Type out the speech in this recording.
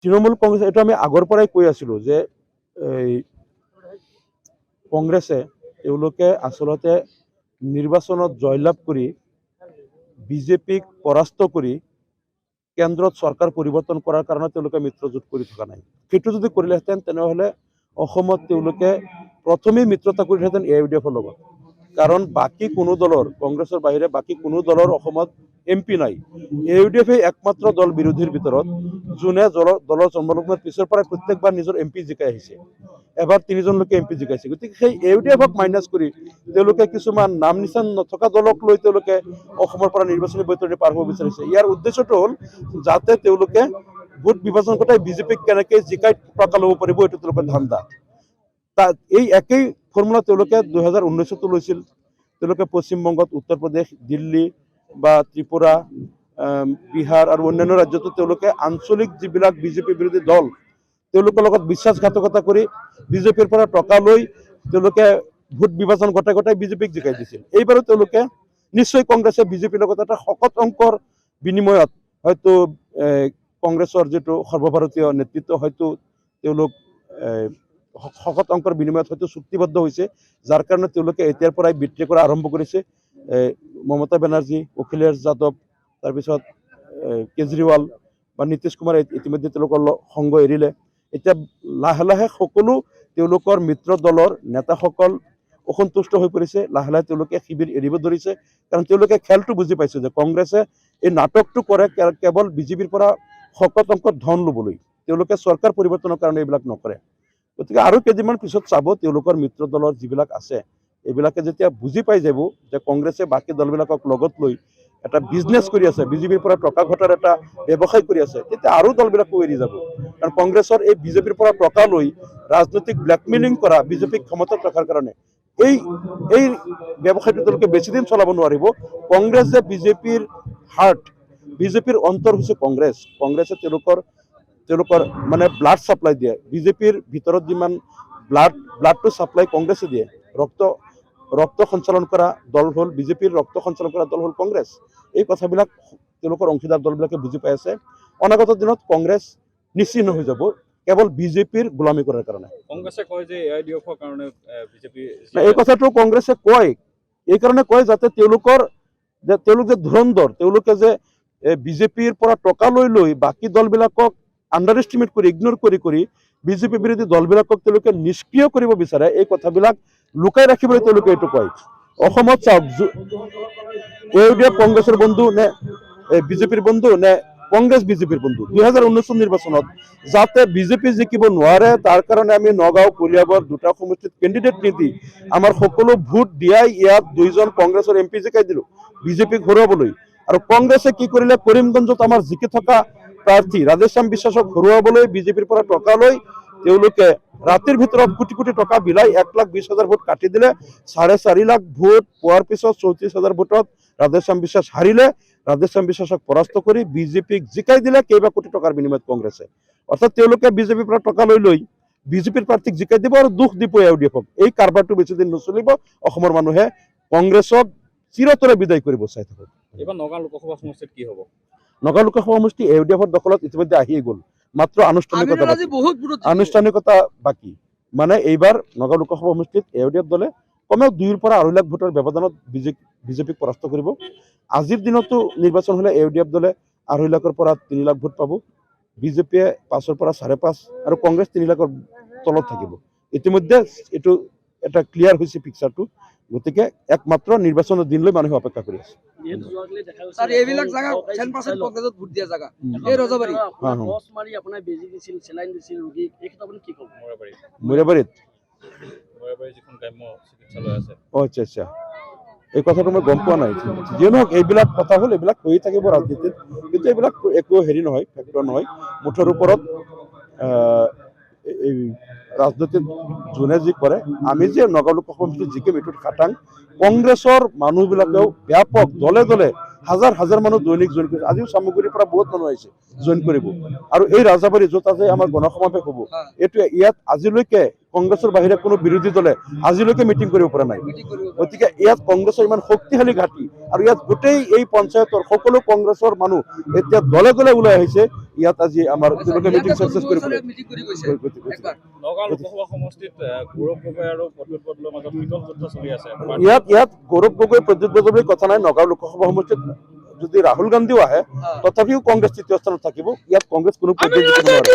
তৃণমূল কংগ্ৰেছ এইটো আমি আগৰ পৰাই কৈ আছিলোঁ যে এই কংগ্ৰেছে তেওঁলোকে আচলতে নিৰ্বাচনত জয়লাভ কৰি বিজেপিক পৰাস্ত কৰি কেন্দ্ৰত চৰকাৰ পৰিৱৰ্তন কৰাৰ কাৰণে তেওঁলোকে মিত্ৰজোঁট কৰি থকা নাই। সেইটো যদি কৰিলেহেঁতেন তেনেহ'লে অসমত তেওঁলোকে প্ৰথমেই মিত্ৰতা কৰিলেহেঁতেন AUDFৰ লগত। কাৰণ বাকী কোনো দলৰ কংগ্ৰেছৰ বাহিৰে বাকী কোনো দলৰ অসমত MP নাই। AUDFে একমাত্ৰ দল বিৰোধীৰ ভিতৰত যোনে দলৰ জন্মলগ্নৰ পিছৰ পৰাই প্ৰত্যেকবাৰ নিজৰ MP জিকাই আহিছে। এবাৰ 3জনলৈকে MP জিকাইছে। গতিকে সেই AUDFক মাইনাছ কৰি তেওঁলোকে কিছুমান নাম নিচান নথকা দলক লৈ তেওঁলোকে অসমৰ পৰা নিৰ্বাচনী বৈতৰণি পাৰ হ'ব বিচাৰিছে। ইয়াৰ উদ্দেশ্যটো হ'ল যাতে তেওঁলোকে ভোট বিভাজন ঘটাই বিজেপিক কেনেকৈ জিকাই টকা ল'ব পাৰিব, এইটো তেওঁলোকৰ ধান্দা। এই একেই ফৰ্মুলা তেওঁলোকে 2019তো লৈছিল। তেওঁলোকে পশ্চিমবংগত, উত্তৰ প্ৰদেশ, দিল্লী বা ত্ৰিপুৰা, বিহাৰ আৰু অন্যান্য ৰাজ্যতো তেওঁলোকে আঞ্চলিক যিবিলাক বিজেপি বিৰোধী দল তেওঁলোকৰ লগত বিশ্বাসঘাতকতা কৰি বিজেপিৰ পৰা টকা লৈ তেওঁলোকে ভোট বিভাজন ঘটাই ঘটাই বিজেপিক জিকাই দিছিল। এইবাৰো তেওঁলোকে নিশ্চয় কংগ্ৰেছে বিজেপিৰ লগত এটা শকত অংকৰ বিনিময়ত হয়তো কংগ্ৰেছৰ যিটো সৰ্বভাৰতীয় নেতৃত্ব হয়তো তেওঁলোক শকত অংকৰ বিনিময়ত হয়তো চুক্তিবদ্ধ হৈছে, যাৰ কাৰণে তেওঁলোকে এতিয়াৰ পৰাই বিত্ৰি কৰা আৰম্ভ কৰিছে। মমতা বেনাৰ্জী, অখিলেশ যাদৱ, তাৰপিছত কেজৰিৱাল বা নীতিশ কুমাৰে ইতিমধ্যে তেওঁলোকৰ সংগ এৰিলে। এতিয়া লাহে লাহে সকলো তেওঁলোকৰ মিত্ৰ দলৰ নেতাসকল অসন্তুষ্ট হৈ পৰিছে। লাহে লাহে তেওঁলোকে শিবিৰ এৰিব ধৰিছে, কাৰণ তেওঁলোকে খেলটো বুজি পাইছে যে কংগ্ৰেছে এই নাটকটো কৰে কেৱল বিজেপিৰ পৰা শকত অংকত ধন ল'বলৈ। তেওঁলোকে চৰকাৰ পৰিৱৰ্তনৰ কাৰণে এইবিলাক নকৰে। গতিকে আৰু কেইদিনমান পিছত চাব তেওঁলোকৰ মিত্ৰ দলৰ যিবিলাক আছে এইবিলাকে যেতিয়া বুজি পাই যাব যে কংগ্ৰেছে বাকী দলবিলাকক লগত লৈ এটা বিজনেছ কৰি আছে, বিজেপিৰ পৰা টকা ঘটাৰ এটা ব্যৱসায় কৰি আছে, তেতিয়া আৰু দলবিলাকো এৰি যাব। কাৰণ কংগ্ৰেছৰ এই বিজেপিৰ পৰা টকা লৈ ৰাজনৈতিক ব্লেকমেইলিং কৰা বিজেপিক ক্ষমতাত ৰখাৰ কাৰণে এই ব্যৱসায়টো তেওঁলোকে বেছিদিন চলাব নোৱাৰিব। কংগ্ৰেছ যে বিজেপিৰ হাৰ্ট, বিজেপিৰ অন্তৰ হৈছে কংগ্ৰেছ। কংগ্ৰেছে তেওঁলোকৰ মানে ব্লাড ছাপ্লাই দিয়ে। বিজেপিৰ ভিতৰত যিমান ব্লাডটো ছাপ্লাই কংগ্ৰেছে দিয়ে। ৰক্ত সঞ্চালন কৰা দল হ'ল বিজেপিৰ, ৰক্ত সঞ্চালন কৰা দল হ'ল কংগ্ৰেছ। এই কথাবিলাক তেওঁলোকৰ অংশীদাৰ দলবিলাকে বুজি পাই আছে। অনাগত দিনত কংগ্ৰেছ নিশ্চিহ্ন হৈ যাব কেৱল বিজেপিৰ গোলামী কৰাৰ কাৰণে। কংগ্ৰেছে কয় যে AUDFৰ কাৰণে বিজেপি, এই কথাটো কংগ্ৰেছে কয়, এই কাৰণে কয় যাতে তেওঁলোক যে ধুৰন্ধৰ, তেওঁলোকে যে বিজেপিৰ পৰা টকা লৈ বাকী দলবিলাকক আণ্ডাৰ এষ্টিমেট কৰি, ইগনোৰ কৰি বিজেপি বিৰোধী দলবিলাকক তেওঁলোকে নিষ্ক্ৰিয় কৰিব বিচাৰে। এই কথাবিলাক লুকাই ৰাখিবলৈ তেওঁলোকে এইটো কয়। অসমত চাওক, AUDF কংগ্ৰেছৰ বন্ধু নে বিজেপিৰ বন্ধু নে কংগ্ৰেছ বিজেপিৰ বন্ধু? 2019 নিৰ্বাচনত যাতে বিজেপি জিকিব নোৱাৰে তাৰ কাৰণে আমি নগাঁও, কলিয়াবৰ দুটা সমষ্টিত কেণ্ডিডেট নিদি আমাৰ সকলো ভোট দিয়াই ইয়াত 2জন কংগ্ৰেছৰ MP জিকাই দিলোঁ বিজেপিক হৰুৱাবলৈ। আৰু কংগ্ৰেছে কি কৰিলে, কৰিমগঞ্জত আমাৰ জিকি থকা প্ৰাৰ্থী ৰাধেশ্যাম বিশ্বাসক হৰুৱাবলৈ বিজেপিৰ পৰা টকা লৈ তেওঁলোকে ৰাতিৰ ভিতৰত কোটি কোটি টকা বিলাই 1,20,000 ভোট কাটি দিলে। 4.5 লাখ ভোট পোৱাৰ পিছত 34,000 ভোটত ৰাধেশ্যাম বিশ্বাস হাৰিলে। ৰাধেশ্যাম বিশ্বাসক পৰাস্ত কৰি বিজেপিক জিকাই দিলে কেইবা কোটি টকাৰ বিনিময়ত কংগ্ৰেছে। অৰ্থাৎ তেওঁলোকে বিজেপিৰ পৰা টকা লৈ বিজেপিৰ প্ৰাৰ্থীক জিকাই দিব আৰু দুখ দিব AUDFক। এই কাৰবাৰটো বেছিদিন নচলিব। অসমৰ মানুহে কংগ্ৰেছক চিৰতৰে বিদায় কৰিব চাই থাকক। এইবাৰ নগাঁও লোকসভা সমষ্টিত কি হ'ব? নগাঁও লোকসভা সমষ্টি AUDFৰ দখলত ইতিমধ্যে আহিয়ে গ'ল, মাত্ৰ আনুষ্ঠানিকতা বাকী। মানে এইবাৰ নগাঁও লোকসভা সমষ্টিত AUDF দলে কমেও 2 পৰা 2.5 লাখ ভোটৰ ব্যৱধানত বিজেপিক পৰাস্ত কৰিব। আজিৰ দিনতো নিৰ্বাচন হ'লে AUDF দলে 2.5 লাখৰ পৰা 3 লাখ ভোট পাব। বিজেপিয়ে 5 পৰা 5.5 আৰু কংগ্ৰেছ 3 লাখৰ তলত থাকিব। ইতিমধ্যে এইটো এটা ক্লিয়াৰ হৈছে পিকচাৰটো। গতিকে একমাত্ৰ নিৰ্বাচনৰ দিনলৈ মানুহে অপেক্ষা কৰি আছে। আচ্ছা, এই কথাটো মই গম পোৱা নাই। যিয়ে নহওক এইবিলাক কথা হ'ল, এইবিলাক হৈয়ে থাকিব ৰাজনীতিত, কিন্তু এইবিলাক একো হেৰি নহয়, ফেক্টৰ নহয়। মুঠৰ ওপৰত এই ৰাজনীতিত যোনে যি কৰে, আমি যে নগাঁও লোকসভা সমষ্টিত জিকিম এইটোত খাটাং। কংগ্ৰেছৰ মানুহবিলাকেও ব্যাপক দলে দলে হাজাৰ মানুহ দৈনিক জইন কৰিছে। আজিও চামগুৰিৰ পৰা বহুত মানুহ আহিছে জইন কৰিব। আৰু এই ৰাজাবাৰী য'ত আজি আমাৰ গণসমাৱেশ হ'ব, ইয়াত আজিলৈকে কংগ্ৰেছৰ বাহিৰে কোনো বিৰোধী দলে আজিলৈকে মিটিং কৰিব পৰা নাই গতিকে ইয়াত কংগ্ৰেছৰ ইমান শক্তিশালী ঘাটি আৰু ইয়াত গোটেই এই পঞ্চায়তৰ সকলো কংগ্ৰেছৰ মানুহ এতিয়া দলে দলে ওলাই আহিছে ইয়াত আজি আমাৰ তেওঁলোকে মিটিং সাকসেস কৰিবলৈ নগাঁও লোকসভা সমষ্টিত গৌৰৱ গগৈ আৰু প্ৰদ্যুৎ বৰদলৈৰ মাজত শীতল যুদ্ধ চলি আছে ইয়াত গৌৰৱ গগৈ প্ৰদ্যুৎ বৰদলৈ বুলি কথা নাই নগাঁও লোকসভা সমষ্টিত যদি ৰাহুল গান্ধীও আহে তথাপিও কংগ্ৰেছ তৃতীয় স্থানত থাকিব ইয়াত কংগ্ৰেছ কোনো পৰ্যায় জিকিব নোৱাৰে